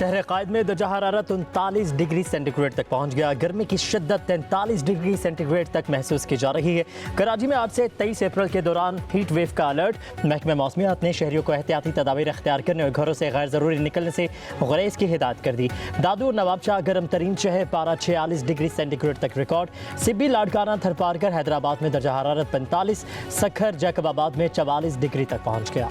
शहर कायद में दर्जा हरारत 39 डिग्री सेंटीग्रेड तक पहुंच गया। गर्मी की शिद्दत 43 डिग्री सेंटीग्रेड तक महसूस की जा रही है। कराची में आज से 23 अप्रैल के दौरान हीट वेव का अलर्ट। महकमा मौसमियात ने शहरियों को एहतियाती तदाबीर अख्तियार करने और घरों से गैर ज़रूरी निकलने से गुरेज की हिदायत कर दी। दादू नवाबशाह गर्म तरीन शहर, पारा 46 डिग्री सेंटीग्रेड तक रिकॉर्ड। सिब्बी, लाड़काना, थरपारकर, हैदराबाद में दर्जा हरारत 45, सखर, जैकबाबाद में 44 डिग्री तक पहुँच गया।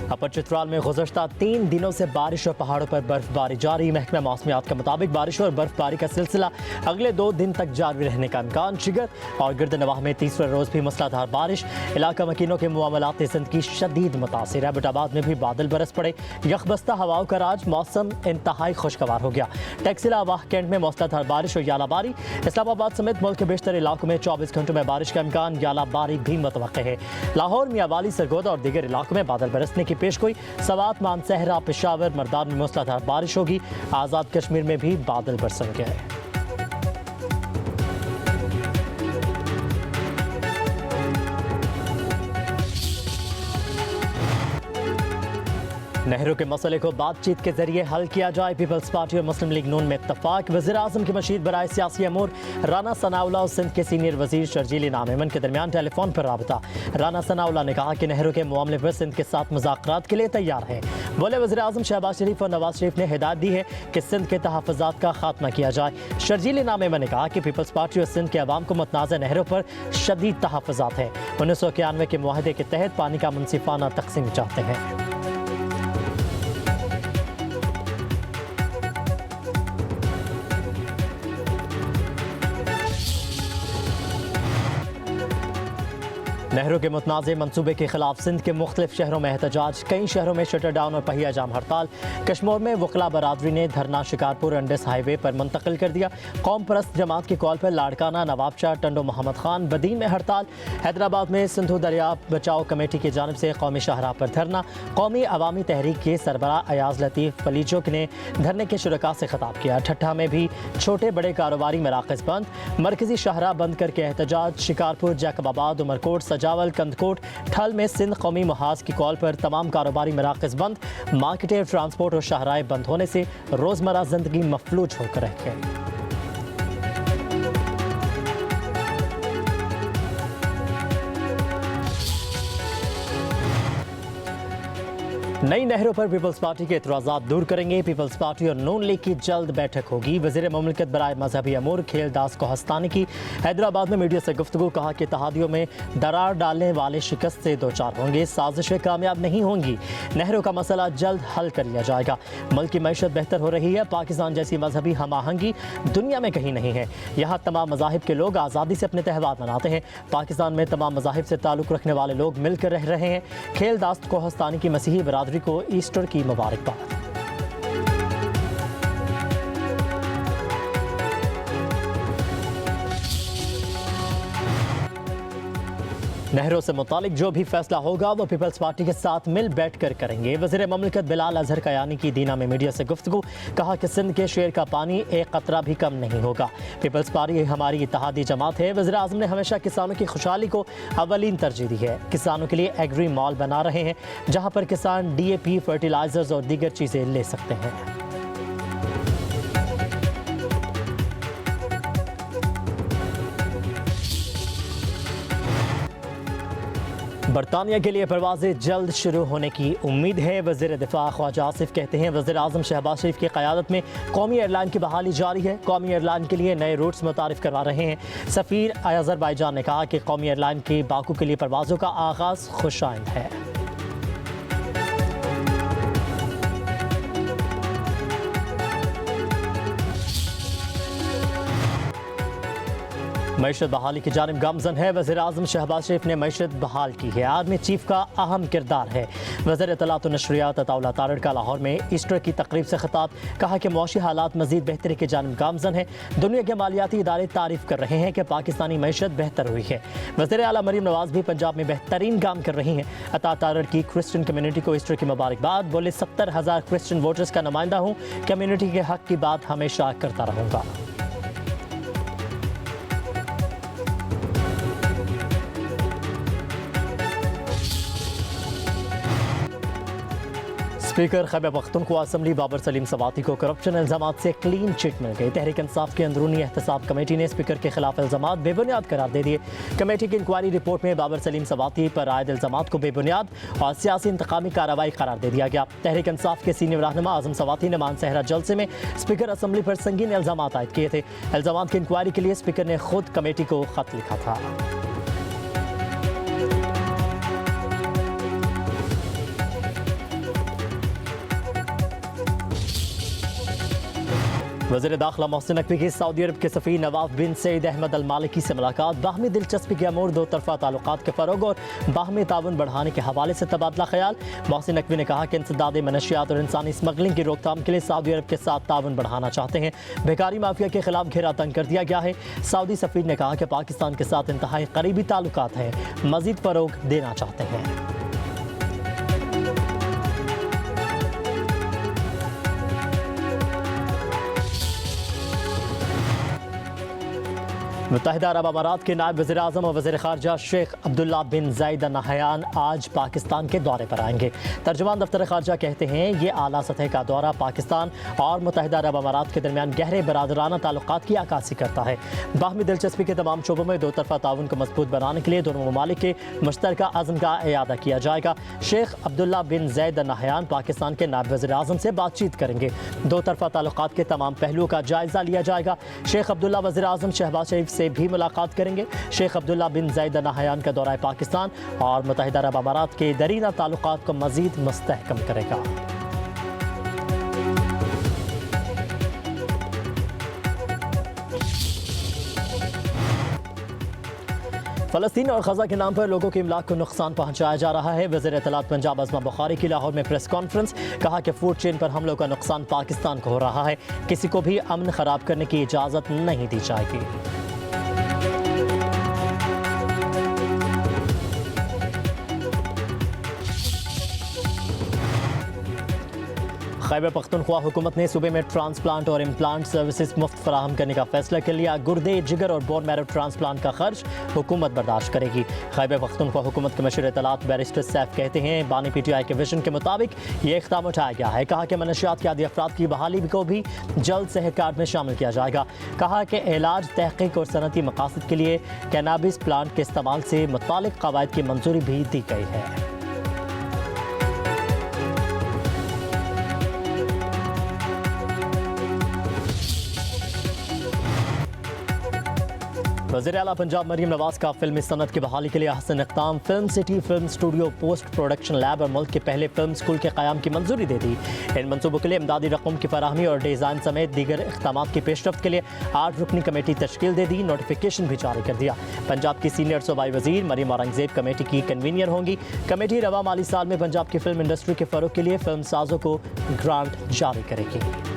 अपर चित्राल में गुज़श्ता 3 दिनों से बारिश और पहाड़ों पर बर्फबारी जारी। महकमा मौसमियात के मुताबिक बारिश और बर्फबारी का सिलसिला अगले 2 दिन तक जारी रहने का इम्कान। शिगर और गिरदनवाह में तीसरे रोज़ भी मूसलाधार बारिश। इलाका मकीनों के मामलात सिंध की शदीद मुतासिर है। एबटाबाद में भी बादल बरस पड़े। यकबस्ता हवाओं का राज, मौसम इंतहाई खुशगवार हो गया। टैक्सिला वाह कैंट में मूसलाधार बारिश और यालाबारी। इस्लामाबाद समेत मुल्क के बेशतर इलाकों में 24 घंटों में बारिश का इम्कान। यालाबारी भी मुतवक्के है। लाहौर, मियांवाली, सरगोदा और दीगर इलाकों में बादल बरसने की पेशगोई। सवात, मानसहरा, पेशावर, मर्दान में मूसलाधार बारिश होगी। आज़ाद कश्मीर में भी बादल बरसेंगे। नहरों के मसले को बातचीत के जरिए हल किया जाए। पीपल्स पार्टी और मुस्लिम लीग नून में इत्तफाक। वज़ीर-ए-आज़म के मशीर बराए सियासी अमूर राना सनाउल्लाह और सिंध के सीनियर वजीर शर्जील इनाम अमन के दरमियान टेलीफोन पर राबता। राना सनाउल्लाह ने कहा कि नहरों के मामले पर सिंध के साथ मुज़ाकरात के लिए तैयार है। बोले वज़ीर-ए-आज़म शहबाज शरीफ और नवाज शरीफ ने हिदायत दी है कि सिंध के तहफ़्फ़ुज़ात का खात्मा किया जाए। शर्जील इनाम अमन ने कहा कि पीपल्स पार्टी और सिंध के अवाम को मुतनाज़ा नहरों पर शदीद तहफ़्फ़ुज़ात है। 1991 के मुआहदे के तहत पानी का मुनसिफाना तकसीम चाहते हैं। नहरों के मुतनाज़े मनसूबे के खिलाफ सिंध के मुख्तलिफ शहरों में एहतजाज। कई शहरों में शटर डाउन और पहिया जाम हड़ताल। कश्मीर में वकला बरादरी ने धरना शिकारपुर अंडस हाईवे पर मुंतकिल कर दिया। कौम परस्त जमात की कॉल पर लाड़काना, नवाबशाह, टंडो मोहम्मद खान, बदीन में हड़ताल। हैदराबाद में सिंधु दरिया बचाओ कमेटी की जानिब से कौमी शाहराह पर धरना। कौमी अवामी तहरीक के सरबराह अयाज लतीफ़ पलीचोक ने धरने के शुरका से खिताब किया। ठट्ठा में भी छोटे बड़े कारोबारी मराकज़ बंद। मरकजी शाहराह बंद करके एहतजाज। शिकारपुर, जैकबाबाद, उमरकोट, सजावल, कंदकोट, ठल में सिंध कौमी महाज की कॉल पर तमाम कारोबारी मराकज़ बंद। मार्केटें, ट्रांसपोर्ट और शाहराह बंद होने से रोज़मर्रा ज़िंदगी मफलूज होकर रह गई। नई नहरों पर पीपल्स पार्टी के एतराज़ात दूर करेंगे। पीपल्स पार्टी और नून लीग की जल्द बैठक होगी। वज़ीर मुमलिकत बराए मजहबी अमूर खेलदास कोहस्तानी की हैदराबाद में मीडिया से गुफ्तगू। कहा कि इत्तेहादियों में दरार डालने वाले शिकस्त से दो चार होंगे, साजिशें कामयाब नहीं होंगी। नहरों का मसला जल्द हल कर लिया जाएगा। मुल्क की मैशत बेहतर हो रही है। पाकिस्तान जैसी मजहबी हम आहंगी दुनिया में कहीं नहीं है। यहाँ तमाम मज़ाहिब के लोग आज़ादी से अपने त्यौहार मनाते हैं। पाकिस्तान में तमाम मज़ाहिब से ताल्लुक़ रखने वाले लोग मिलकर रह रहे हैं। खेलदास कोहस्तानी की मसीही बरादरी को ईस्टर की मुबारकबाद। नहरों से मुतालिक जो भी फैसला होगा वो पीपल्स पार्टी के साथ मिल बैठ कर करेंगे। वज़ीर मुमलिकत बिलाल अजहर कयानी की दीना में मीडिया से गुफ्तगू। कहा कि सिंध के शेर का पानी एक कतरा भी कम नहीं होगा। पीपल्स पार्टी हमारी इत्तेहादी जमात है। वज़ीर आज़म ने हमेशा किसानों की खुशहाली को अवलीन तरजीह दी है। किसानों के लिए एग्री मॉल बना रहे हैं जहाँ पर किसान DAP, फर्टिलाइजर्स और दीगर चीज़ें ले सकते हैं। बरतानिया के लिए परवाज़ें जल्द शुरू होने की उम्मीद है। वज़ीर दिफा ख्वाजा आसिफ कहते हैं वज़ीर आज़म शहबाज शरीफ की क़यादत में कौमी एयरलाइन की बहाली जारी है। कौमी एयरलाइन के लिए नए रूट्स मुतारिफ करवा रहे हैं। सफ़ीर अज़रबैजान ने कहा कि कौमी एयरलाइन की बाकू के लिए परवाज़ों का आगाज़ खुशाइंद है। मैशत बहाली की जानिब गामजन है। वज़ीर आज़म शहबाज शरीफ ने मैशत बहाल की है। आर्मी चीफ का अहम किरदार है। वज़ीर इत्तलात व नशरियात अताउल्लाह तारड़ का लाहौर में ईस्टर की तकरीब से खिताब। कहा कि मुआशी हालात मज़ीद बेहतरी की जानिब गामजन है। दुनिया के मालियाती इदारे तारीफ कर रहे हैं कि पाकिस्तानी मैशत बेहतर हुई है। वज़ीर आला मरीम नवाज भी पंजाब में बेहतरीन काम कर रही हैं। अता तारड़ की क्रिश्चियन कम्यूनिटी को ईस्टर की मुबारकबाद। बोले 70,000 क्रिश्चियन वोटर्स का नुमाइंदा हूँ। कम्यूनिटी के हक की बात हमेशा करता रहूँगा। स्पीकर खैबर पख्तूनख्वा असम्बली बाबर सलीम सवाती को करप्शन इल्जामात से क्लीन चिट मिल गई। तहरीक इंसाफ की अंदरूनी एहतसाब कमेटी ने स्पीकर के खिलाफ इल्जामात बेबुनियाद करार दे दिए। कमेटी की इंक्वायरी रिपोर्ट में बाबर सलीम सवाती पर आयद इल्जामात को बेबुनियाद और सियासी इंतकामी कार्रवाई करार दे दिया गया। तहरीक इंसाफ के सीनियर रहनुमा आजम सवाती ने मानसहरा जलसे में स्पीकर असम्बली पर संगीन इल्जामात आयद किए थे। इल्जामात की इंक्वायरी के लिए स्पीकर ने खुद कमेटी को खत लिखा था। वज़ीर दाखिला मोहसिन नकवी की सऊदी अरब के सफ़ीर नवाफ बिन सईद अहमद अल मालिकी से मुलाकात। बाहमी दिलचस्पी के अमूर दो तरफ़ा ताल्लुकात के फ़रोग़ और बाहमी ताउन बढ़ाने के हवाले से तबादला ख्याल। मोहसिन नकवी ने कहा कि इंसदाद मनशियात और इंसानी स्मगलिंग की रोकथाम के लिए सऊदी अरब के साथ ताउन बढ़ाना चाहते हैं। बेकारी माफिया के खिलाफ घेरा तंग कर दिया गया है। सऊदी सफ़ीर ने कहा कि पाकिस्तान के साथ इंतहाई करीबी ताल्लुकात हैं, मज़ीद फ़रोग़ देना चाहते हैं। मुत्तहिदा अरब अमारात के नायब वज़ीर आज़म और वज़ीर ख़ारजा शेख अब्दुल्ला बिन ज़ायद अल नहयान आज पाकिस्तान के दौरे पर आएंगे। तर्जुमान दफ्तर ख़ारजा कहते हैं ये आला सतह का दौरा पाकिस्तान और मुत्तहिदा अरब अमारात के दरमियान गहरे बरादराना ताल्लुकात की अक्कासी करता है। बाहमी दिलचस्पी के तमाम शोबों में दो तरफ़ा ताउन को मजबूत बनाने के लिए दोनों ममालिक के मुश्तरका अज़्म का इयादा किया जाएगा। शेख अब्दुल्ला बिन ज़ायद अल नहयान पाकिस्तान के नायब वज़ीर आज़म से बातचीत करेंगे। दो तरफ़ा ताल्लुकात के तमाम पहलुओं का जायज़ा लिया जाएगा। शेख अब्दुल्ला वज़ीर आज़म शहबाज शरीफ से भी मुलाकात करेंगे। शेख अब्दुल्ला बिन ज़ायद अल नहयान का दौरा पाकिस्तान और मुत्तहिदा अरब अमारात के दरीना ताल्लुकात को मज़ीद मुस्तहकम करेगा। फ़लस्तीन और ग़ज़ा के नाम पर लोगों के इमलाक को नुकसान पहुँचाया जा रहा है। वज़ीर इत्तलात पंजाब अज़मा बुखारी की लाहौर में प्रेस कॉन्फ्रेंस। कहा कि फूड चेन पर हमलों का नुकसान पाकिस्तान को हो रहा है। किसी को भी अमन ख़राब करने की इजाज़त नहीं दी जाएगी। खैबर पख्तूनख्वा हुकूमत ने सूबे में ट्रांसप्लांट और इम्प्लांट सर्विसेज मुफ्त फराहम करने का फैसला कर लिया। गुर्दे, जिगर और बोन मैरो ट्रांसप्लांट का खर्च हुकूमत बर्दाश्त करेगी। खैबर पख्तूनख्वा हुकूमत के मशीर इत्तलात बैरिस्टर सैफ कहते हैं बानी PTI के विजन के मुताबिक ये इक़दाम उठाया गया है। कहा कि मनशियात के आदी अफराद की बहाली को भी जल्द सेहत कार्ड में शामिल किया जाएगा। कहा कि इलाज, तहक़ीक़ और सनती मकासद के लिए कैनाबिस प्लांट के इस्तेमाल से मुतालिक क़वायद की मंजूरी भी दी गई है। वज़ीर आला पंजाब मरीम नवाज का फिल्मी सनत की बहाली के लिए हसन इक़दाम। Film city film studio, post production lab और मुल्क के पहले फिल्म स्कूल के क़याम की मंजूरी दे दी। इन मनसूबों के लिए इमदादी रकम की फराहमी और डिज़ाइन समेत दीगर इक़दामात की पेशरफ्त के लिए 8 रुकनी कमेटी तश्कील दे दी। नोटिफिकेशन भी जारी कर दिया। पंजाब की सीनियर सूबाई वज़ीर मरीम औरंगज़ेब कमेटी की कन्वीनियर होंगी। कमेटी रवा माली साल में पंजाब की फिल्म इंडस्ट्री के फ़रोग़ के लिए फिल्म साज़ों को ग्रांट जारी करेगी।